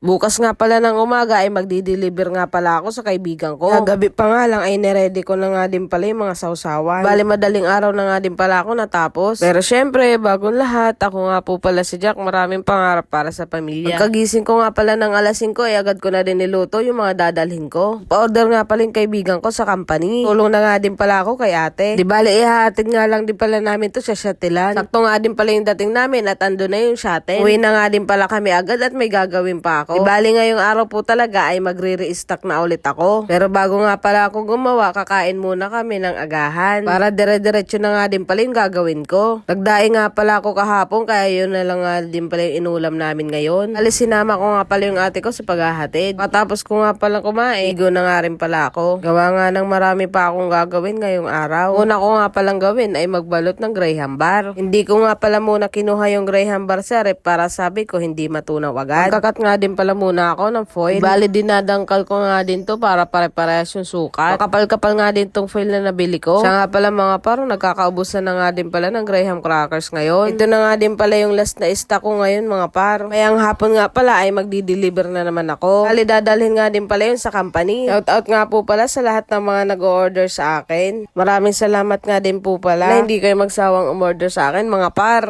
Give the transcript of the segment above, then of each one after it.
Bukas nga pala ng umaga ay magdi-deliver nga pala ako sa kaibigan ko. Gabi pa nga lang ay niready ko na nga din pala yung mga sausawan. Bali madaling araw na nga din pala ako natapos. Pero syempre, bagong lahat, ako nga po pala si Jack, maraming pangarap para sa pamilya. Pagkagising ko nga pala ng alas 5 ay agad ko na din niluto yung mga dadalhin ko. Pa-order nga pala yung kaibigan ko sa company. Tulong na nga din pala ako kay ate. Di bali ihahatid nga lang din pala namin to sa Shatilan. Sakto nga din pala yung dating namin at ando na yung shuttle. Uwi na nga din pala kami agad at may gagawin pa ako. Di bali ngayong araw po talaga ay magre-restock na ulit ako. Pero bago nga pala ako gumawa, kakain muna kami ng agahan. Para dire-diretso na nga din pala yung gagawin ko. Nagdaing nga pala ako kahapon kaya yun na lang nga din pala yung inulam namin ngayon. Alis sinama ko nga pala yung ate ko sa paghahatid. Matapos ko nga pala kumain, igo na nga rin pala ako. Gawa nga ng marami pa akong gagawin ngayong araw. Una ko nga palang gawin ay magbalot ng graham bar. Hindi ko nga pala muna kinuha yung graham bar sa rep para sabi ko hindi matunaw agad. Magkakat nga din pala muna ako ng foil. Bali dinadangkal ko nga din to para pare-parehas yung sukat. Makapal-kapal nga din tong foil na nabili ko. Siya nga pala mga parang nagkakaubusan na nga din pala ng graham crackers ngayon. Ito na nga din pala yung last na stock ko ngayon mga par. Kaya hapon nga pala ay magdi-deliver na naman ako. Bali dadalhin nga din pala yun sa company. Shout out nga po pala sa lahat ng mga nag-order sa akin. Maraming salamat nga din po pala na hindi kayo magsawang umorder sa akin mga par.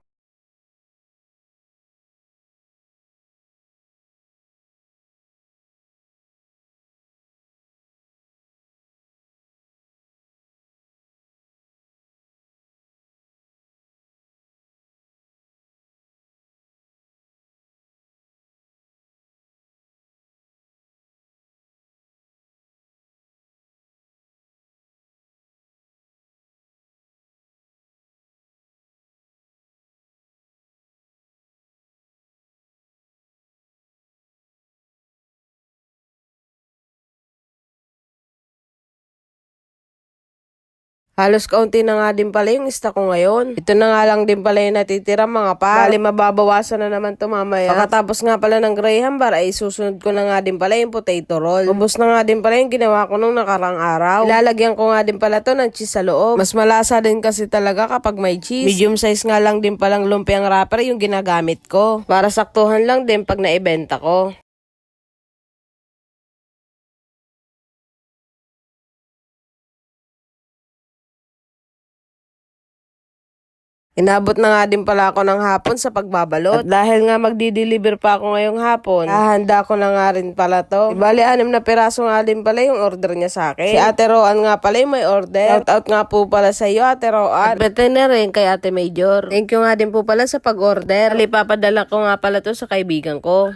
Halos kaunti na nga din pala yung stock ko ngayon. Ito na nga lang din pala yung natitira mga pa. Bali mababawasan na naman to mamaya. Pagkatapos nga pala ng graham bar ay susunod ko na nga din pala yung potato roll. Ubos na nga din pala yung ginawa ko nung nakarang araw. Ilalagyan ko nga din pala to ng cheese sa loob. Mas malasa din kasi talaga kapag may cheese. Medium size nga lang din palang lumpiang wrapper yung ginagamit ko. Para saktuhan lang din pag naibenta ko. Inabot na nga din pala ako ng hapon sa pagbabalot. At dahil nga magdi-deliver pa ako ngayong hapon, hahanda ko na nga rin pala to. Bali, 6 na piraso nga din pala yung order niya sa akin. Si Ate Roan nga pala yung may order. Shout out nga po pala sa iyo, Ate Roan. At bete na rin kay Ate Major. Thank you nga din po pala sa pag-order. Bali, papadala ko nga pala to sa kaibigan ko.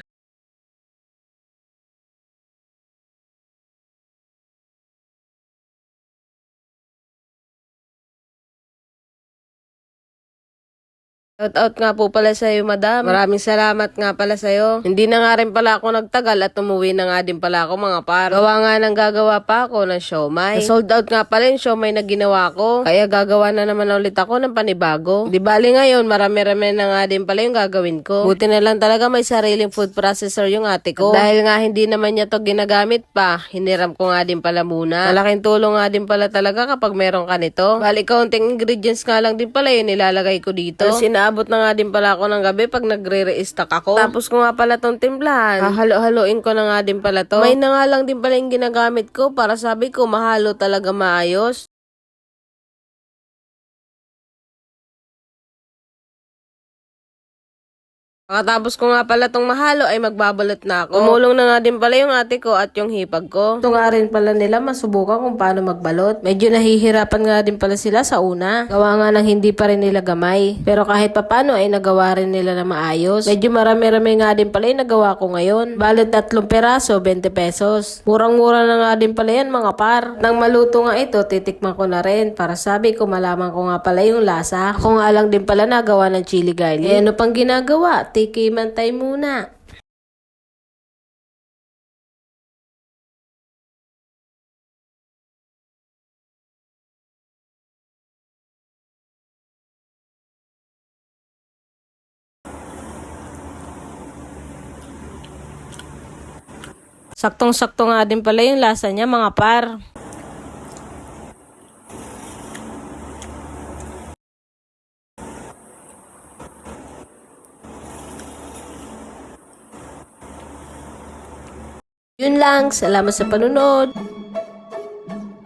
Shout out nga po pala sa iyo, madam. Maraming salamat nga pala sa iyo. Hindi na nga rin pala ako nagtagal at umuwi na nga din pala ako mga par. Gawa nga nang gagawa pa ako ng siomay. Sold out nga pala yung siomay na ginawa ko. Kaya gagawa na naman ulit ako ng panibago. Di bali ngayon, marami-rami na nga din pala yung gagawin ko. Buti na lang talaga may sariling food processor yung ate ko. At dahil nga hindi naman niya to ginagamit pa, hiniram ko nga din pala muna. Malaking tulong nga din pala talaga kapag meron ka nito. Bali, kaunting ingredients nga lang din pala yun nilalagay ko dito. Abot na nga din pala ako ng gabi pag nagre-restock ako. Tapos ko nga pala tong timplahan. Halo-haloin ko na nga din pala to. May na nga lang din pala yung ginagamit ko para sabi ko mahalo talaga maayos. Pagkatapos ko nga pala tong mahalo ay magbabalot na ako. Tumulong na nga din pala yung ate ko at yung hipag ko. Ito nga rin pala nila masubukan kung paano magbalot. Medyo nahihirapan nga din pala sila sa una. Gawa nga ng hindi pa rin nila gamay. Pero kahit papano ay nagawa rin nila na maayos. Medyo marami-rami nga din pala yung nagawa ko ngayon. Balot 3 peraso, 20 pesos. Murang-mura na nga din pala yan mga par. Nang maluto nga ito, titikman ko na rin para sabi ko malaman ko nga pala yung lasa. Ako nga lang din pala nagawa ng chili garlic. Eh ano pang ginagawa? Tikimantay muna. Saktong-sakto nga din pala yung lasa niya mga par. Yun lang, salamat sa panunod.